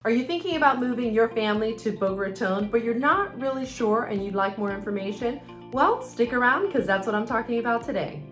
Are you thinking about moving your family to Boca Raton, but you're not really sure and you'd like more information? Well, stick around because that's what I'm talking about today.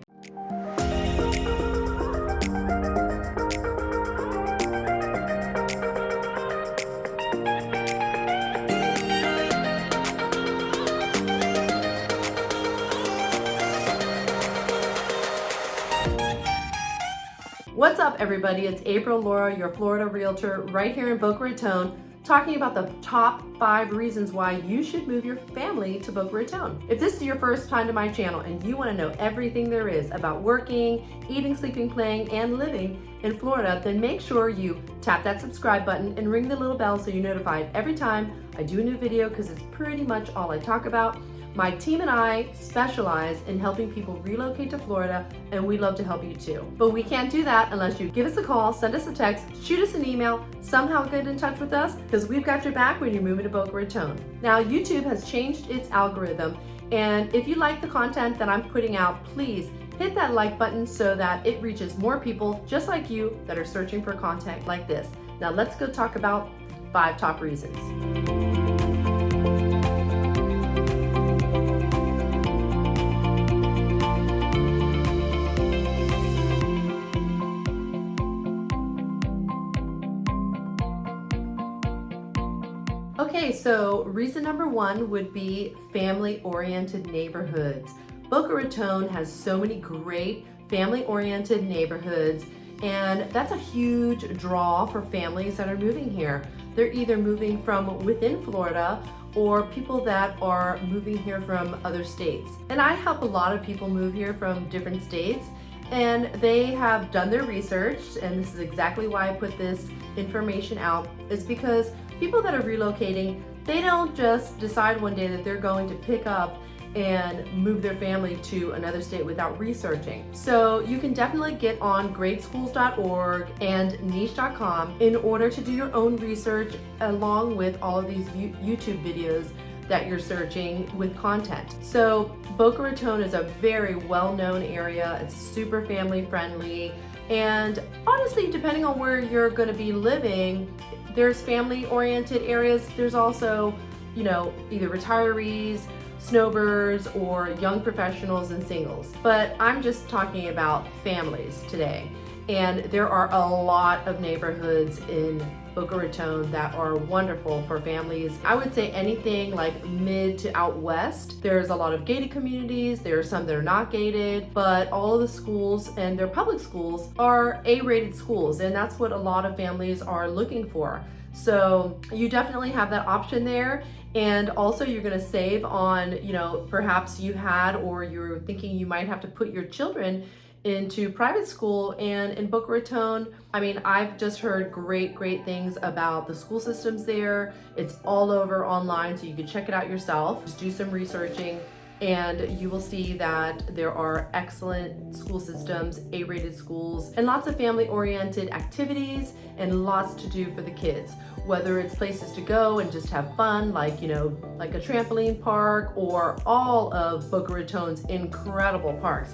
What's up, everybody? It's April Laura, your Florida realtor, right here in Boca Raton, talking about the top 5 reasons why you should move your family to Boca Raton. If this is your first time to my channel and you want to know everything there is about working, eating, sleeping, playing, and living in Florida, then make sure you tap that subscribe button and ring the little bell so you're notified every time I do a new video, because it's pretty much all I talk about. My team and I specialize in helping people relocate to Florida, and we'd love to help you too. But we can't do that unless you give us a call, send us a text, shoot us an email, somehow get in touch with us, because we've got your back when you're moving to Boca Raton. Now, YouTube has changed its algorithm, and if you like the content that I'm putting out, please hit that like button so that it reaches more people just like you that are searching for content like this. Now let's go talk about 5 top reasons. Okay, so reason number 1 would be family-oriented neighborhoods. Boca Raton has so many great family-oriented neighborhoods, and that's a huge draw for families that are moving here. They're either moving from within Florida or people that are moving here from other states. And I help a lot of people move here from different states, and they have done their research, and this is exactly why I put this information out, is because people that are relocating, they don't just decide one day that they're going to pick up and move their family to another state without researching. So you can definitely get on greatschools.org and niche.com in order to do your own research, along with all of these YouTube videos that you're searching with content. So Boca Raton is a very well-known area. It's super family friendly. And honestly, depending on where you're gonna be living, there's family-oriented areas. There's also, either retirees, snowbirds, or young professionals and singles. But I'm just talking about families today. And there are a lot of neighborhoods in Boca Raton that are wonderful for families. I would say anything like mid to out west. There's a lot of gated communities. There are some that are not gated, but all of the schools, and their public schools, are A-rated schools, and that's what a lot of families are looking for. So you definitely have that option there. And also you're gonna save on, perhaps you had, or you're thinking you might have to put your children into private school. And in Boca Raton, I've just heard great things about the school systems there. It's all over online, so you can check it out yourself. Just do some researching, and you will see that there are excellent school systems, A-rated schools, and lots of family-oriented activities, and lots to do for the kids. Whether it's places to go and just have fun, like a trampoline park, or all of Boca Raton's incredible parks.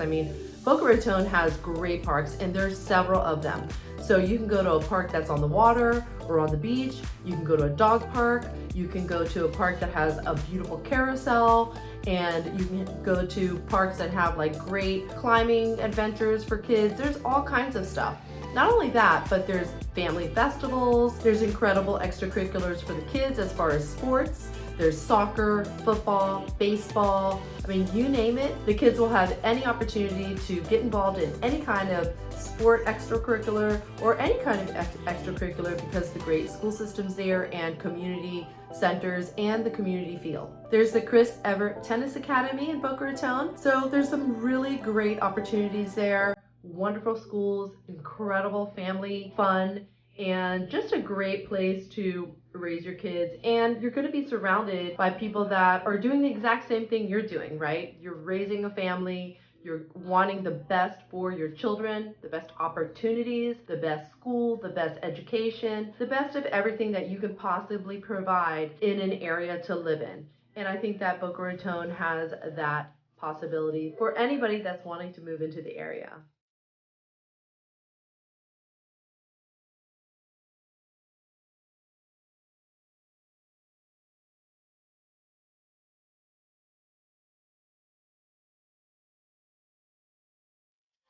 Boca Raton has great parks, and there's several of them. So you can go to a park that's on the water or on the beach. You can go to a dog park. You can go to a park that has a beautiful carousel, and you can go to parks that have great climbing adventures for kids. There's all kinds of stuff. Not only that, but there's family festivals. There's incredible extracurriculars for the kids as far as sports. There's soccer, football, baseball. You name it, the kids will have any opportunity to get involved in any kind of sport extracurricular, or any kind of extracurricular, because the great school systems there, and community centers, and the community feel. There's the Chris Evert Tennis Academy in Boca Raton. So there's some really great opportunities there. Wonderful schools, incredible family fun, and just a great place to raise your kids. And you're going to be surrounded by people that are doing the exact same thing you're doing, right? You're raising a family, you're wanting the best for your children, the best opportunities, the best school, the best education, the best of everything that you can possibly provide in an area to live in. And I think that Boca Raton has that possibility for anybody that's wanting to move into the area.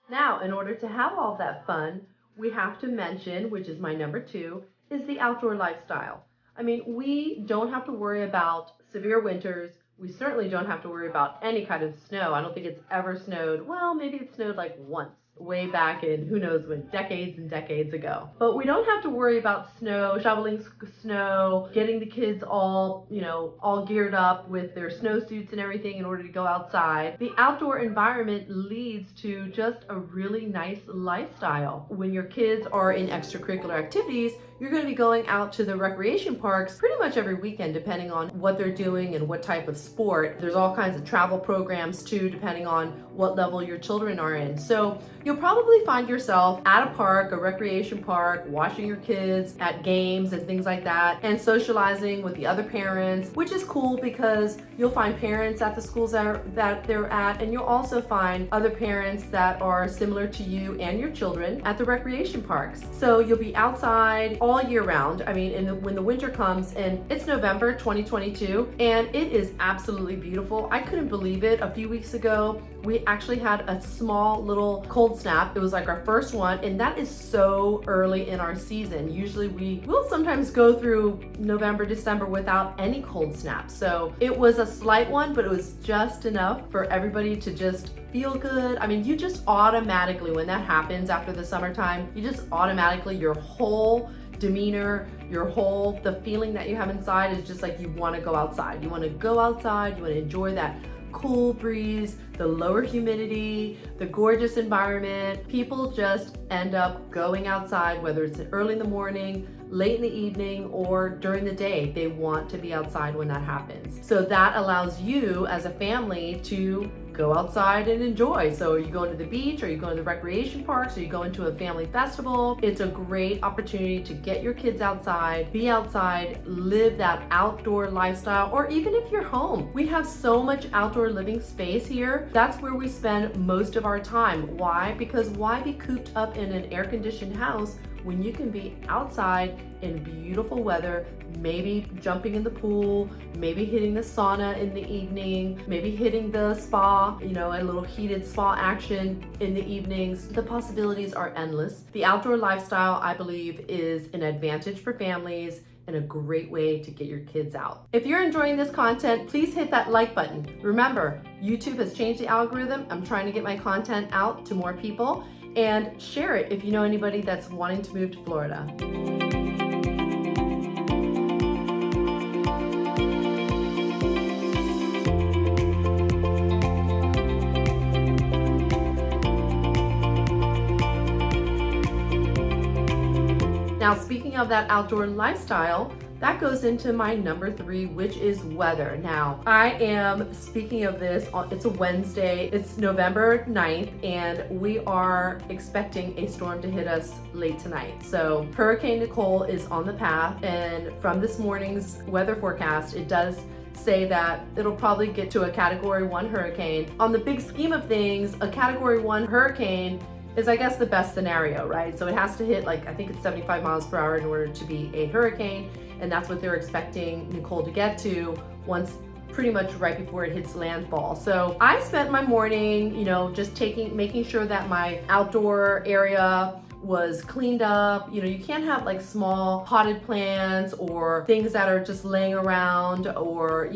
Now, in order to have all that fun, we have to mention, which is my number two, is the outdoor lifestyle. I mean, we don't have to worry about severe winters. We certainly don't have to worry about any kind of snow. I don't think it's ever snowed. Well, maybe it snowed like once, way back in who knows when, decades and decades ago. But we don't have to worry about snow, shoveling snow, getting the kids all, all geared up with their snowsuits and everything in order to go outside. The outdoor environment leads to just a really nice lifestyle. When your kids are in extracurricular activities, you're going to be going out to the recreation parks pretty much every weekend, depending on what they're doing and what type of sport. There's all kinds of travel programs too, depending on what level your children are in. So you'll probably find yourself at a park, a recreation park, watching your kids at games and things like that, and socializing with the other parents, which is cool because you'll find parents at the schools that they're at, and you'll also find other parents that are similar to you and your children at the recreation parks. So you'll be outside all year round. I mean, when the winter comes, and it's November 2022, and it is absolutely beautiful. I couldn't believe it. A few weeks ago, we actually had a small little cold snap. It was like our first one, and that is so early in our season. Usually we will sometimes go through November, December without any cold snaps. So it was a slight one, but it was just enough for everybody to just feel good. I mean, you just automatically, when that happens after the summertime, you just automatically, your whole demeanor, the feeling that you have inside is just like you want to go outside. You want to go outside, you want to enjoy that cool breeze, the lower humidity, the gorgeous environment. People just end up going outside, whether it's early in the morning, late in the evening, or during the day. They want to be outside when that happens. So that allows you as a family to go outside and enjoy. So are you going to the beach, or are you going to the recreation parks, or are you going to a family festival? It's a great opportunity to get your kids outside, be outside, live that outdoor lifestyle, or even if you're home. We have so much outdoor living space here. That's where we spend most of our time. Why? Because why be cooped up in an air-conditioned house when you can be outside in beautiful weather, maybe jumping in the pool, maybe hitting the sauna in the evening, maybe hitting the spa, a little heated spa action in the evenings. The possibilities are endless. The outdoor lifestyle, I believe, is an advantage for families and a great way to get your kids out. If you're enjoying this content, please hit that like button. Remember, YouTube has changed the algorithm. I'm trying to get my content out to more people. And share it if you know anybody that's wanting to move to Florida. Now, speaking of that outdoor lifestyle, that goes into my number three, which is weather. Now, I am speaking of this, it's a Wednesday, it's November 9th, and we are expecting a storm to hit us late tonight. So Hurricane Nicole is on the path, and from this morning's weather forecast, it does say that it'll probably get to a Category 1 hurricane. On the big scheme of things, a Category 1 hurricane is, I guess, the best scenario, right? So it has to hit, I think it's 75 miles per hour in order to be a hurricane. And that's what they're expecting Nicole to get to once pretty much right before it hits landfall. So I spent my morning, just making sure that my outdoor area was cleaned up. You can't have small potted plants or things that are just laying around, or,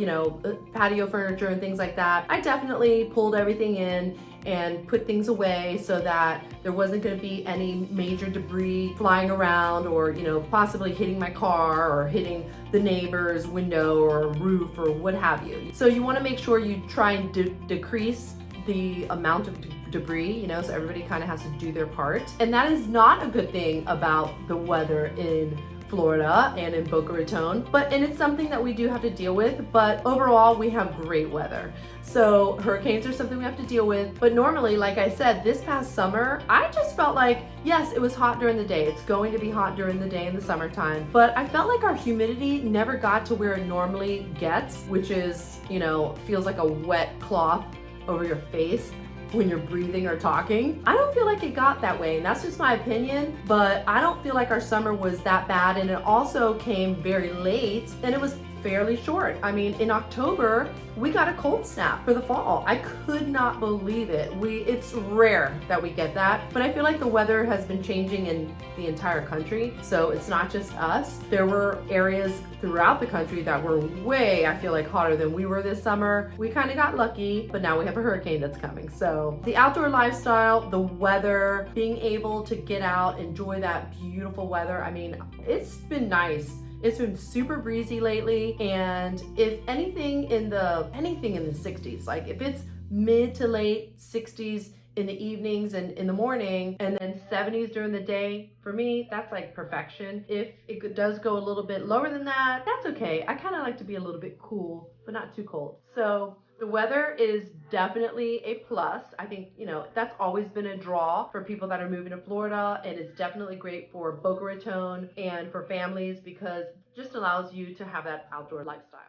patio furniture and things like that. I definitely pulled everything in and put things away so that there wasn't going to be any major debris flying around, or possibly hitting my car or hitting the neighbor's window or roof or what have you. So you want to make sure you try and decrease the amount of debris, so everybody kind of has to do their part. And that is not a good thing about the weather in Florida and in Boca Raton, and it's something that we do have to deal with, but overall we have great weather. So hurricanes are something we have to deal with, but normally, like I said, this past summer, I just felt like, yes, it was hot during the day. It's going to be hot during the day in the summertime, but I felt like our humidity never got to where it normally gets, which is, feels like a wet cloth over your face when you're breathing or talking. I don't feel like it got that way, and that's just my opinion, but I don't feel like our summer was that bad, and it also came very late, and it was fairly short. I mean, in October, we got a cold snap for the fall. I could not believe it. It's rare that we get that, but I feel like the weather has been changing in the entire country, so it's not just us. There were areas throughout the country that were way, I feel like, hotter than we were this summer. We kind of got lucky, but now we have a hurricane that's coming. So the outdoor lifestyle, the weather, being able to get out, enjoy that beautiful weather. I mean, it's been nice. It's been super breezy lately, and if anything in the 60s, like if it's mid to late 60s in the evenings and in the morning, and then 70s during the day, for me, that's like perfection. If it does go a little bit lower than that, that's okay. I kind of like to be a little bit cool, but not too cold. So the weather is definitely a plus. I think, that's always been a draw for people that are moving to Florida, and it's definitely great for Boca Raton and for families because it just allows you to have that outdoor lifestyle.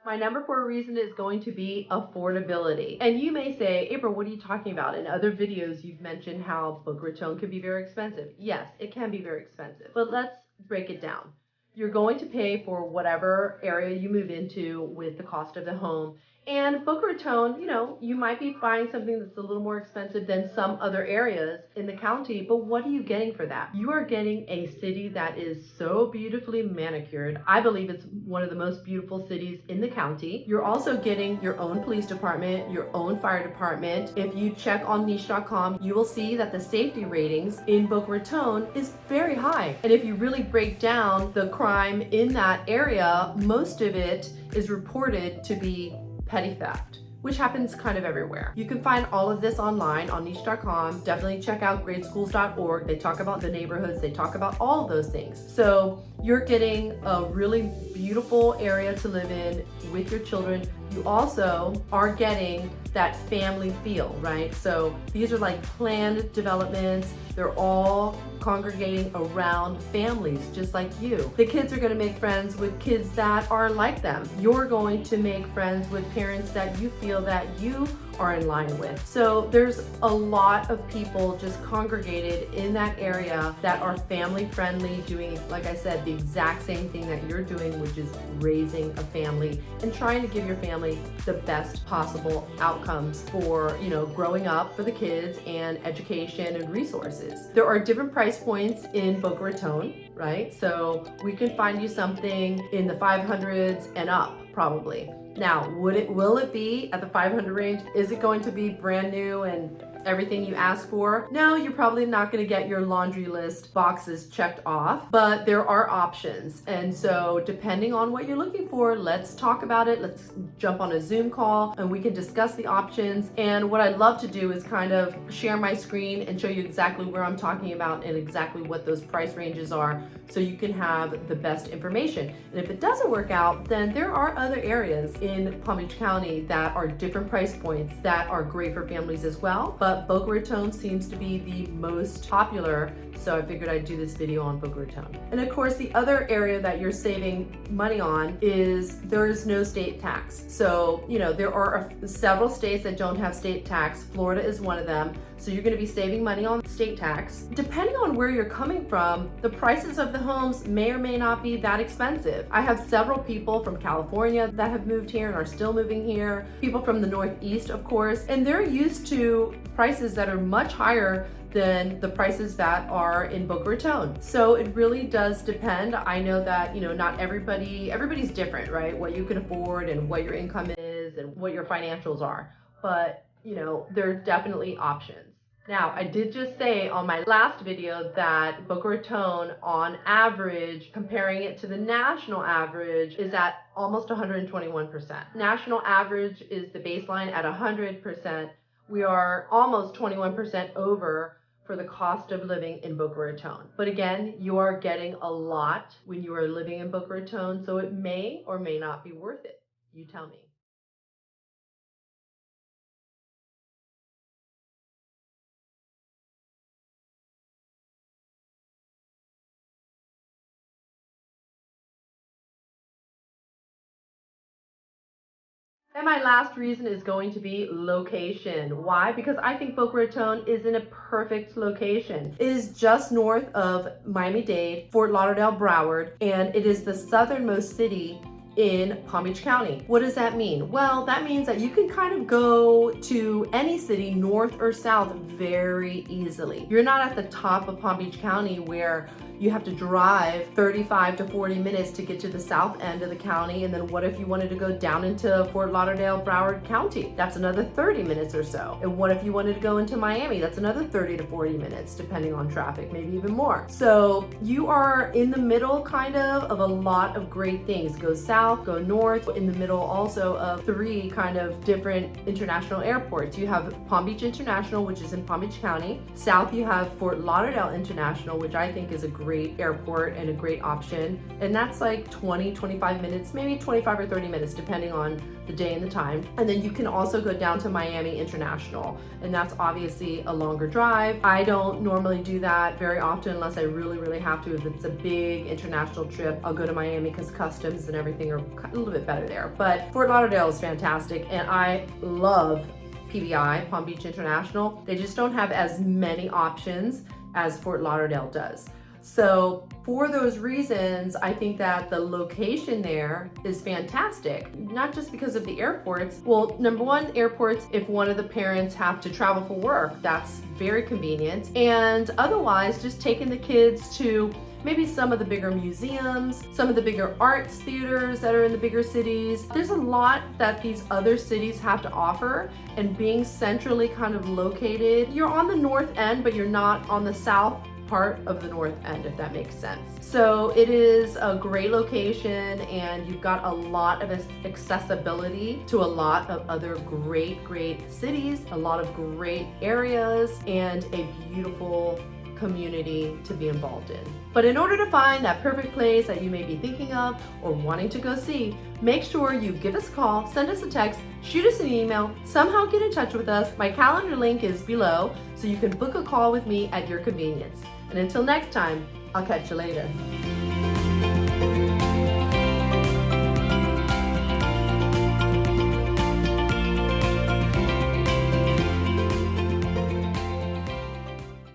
My number 4 reason is going to be affordability. And you may say, April, what are you talking about? In other videos, you've mentioned how Boca Raton can be very expensive. Yes, it can be very expensive, but let's break it down. You're going to pay for whatever area you move into with the cost of the home. And Boca Raton, you might be buying something that's a little more expensive than some other areas in the county, but what are you getting for that? You are getting a city that is so beautifully manicured. I believe it's one of the most beautiful cities in the county. You're also getting your own police department, your own fire department. If you check on niche.com, you will see that the safety ratings in Boca Raton is very high. And if you really break down the crime in that area, most of it is reported to be petty theft, which happens kind of everywhere. You can find all of this online on niche.com. Definitely check out gradeschools.org. They talk about the neighborhoods, they talk about all of those things. So you're getting a really beautiful area to live in with your children. You also are getting that family feel, right? So these are like planned developments. They're all congregating around families just like you. The kids are going to make friends with kids that are like them. You're going to make friends with parents that you feel that you are in line with. So there's a lot of people just congregated in that area that are family friendly, doing, like I said, the exact same thing that you're doing, which is raising a family and trying to give your family the best possible outcomes for, growing up for the kids and education and resources. There are different price points in Boca Raton, right? So we can find you something in the 500s and up, probably. Now, will it be at the 500 range? Is it going to be brand new and everything you ask for? No, you're probably not going to get your laundry list boxes checked off, but there are options. And so depending on what you're looking for, let's talk about it. Let's jump on a Zoom call and we can discuss the options. And what I love to do is kind of share my screen and show you exactly where I'm talking about and exactly what those price ranges are so you can have the best information. And if it doesn't work out, then there are other areas in Palm Beach County that are different price points that are great for families as well. But Boca Raton seems to be the most popular, so I figured I'd do this video on Boca Raton. And of course, the other area that you're saving money on is there is no state tax. So, there are several states that don't have state tax. Florida is one of them. So you're going to be saving money on state tax. Depending on where you're coming from, the prices of the homes may or may not be that expensive. I have several people from California that have moved here and are still moving here. People from the Northeast, of course, and they're used to prices that are much higher than the prices that are in Boca Raton. So it really does depend. I know that, not everybody's different, right? What you can afford and what your income is and what your financials are. But, there are definitely options. Now, I did just say on my last video that Boca Raton, on average, comparing it to the national average, is at almost 121%. National average is the baseline at 100%. We are almost 21% over for the cost of living in Boca Raton. But again, you are getting a lot when you are living in Boca Raton, so it may or may not be worth it. You tell me. And my last reason is going to be location. Why? Because I think Boca Raton is in a perfect location. It is just north of Miami-Dade, Fort Lauderdale, Broward, and it is the southernmost city in Palm Beach County. What does that mean? Well, that means that you can kind of go to any city, north or south, very easily. You're not at the top of Palm Beach County where you have to drive 35 to 40 minutes to get to the south end of the county. And then what if you wanted to go down into Fort Lauderdale, Broward County? That's another 30 minutes or so. And what if you wanted to go into Miami? That's another 30 to 40 minutes, depending on traffic, maybe even more. So you are in the middle kind of a lot of great things. Go south, go north, in the middle also of 3 kind of different international airports. You have Palm Beach International, which is in Palm Beach County. South, you have Fort Lauderdale International, which I think is a great airport and a great option. And that's like 20, 25 minutes, maybe 25 or 30 minutes, depending on the day and the time. And then you can also go down to Miami International. And that's obviously a longer drive. I don't normally do that very often unless I really, really have to. If it's a big international trip, I'll go to Miami because customs and everything are a little bit better there. But Fort Lauderdale is fantastic. And I love PBI, Palm Beach International. They just don't have as many options as Fort Lauderdale does. So for those reasons, I think that the location there is fantastic, not just because of the airports. Well, number one, airports, if one of the parents have to travel for work, that's very convenient. And otherwise, just taking the kids to maybe some of the bigger museums, some of the bigger arts theaters that are in the bigger cities. There's a lot that these other cities have to offer, and being centrally kind of located, you're on the north end, but you're not on the south part of the north end, if that makes sense. So it is a great location, and you've got a lot of accessibility to a lot of other great cities, a lot of great areas, and a beautiful community to be involved in. But in order to find that perfect place that you may be thinking of or wanting to go see, make sure you give us a call, send us a text, shoot us an email, somehow get in touch with us. My calendar link is below, so you can book a call with me at your convenience. And until next time, I'll catch you later.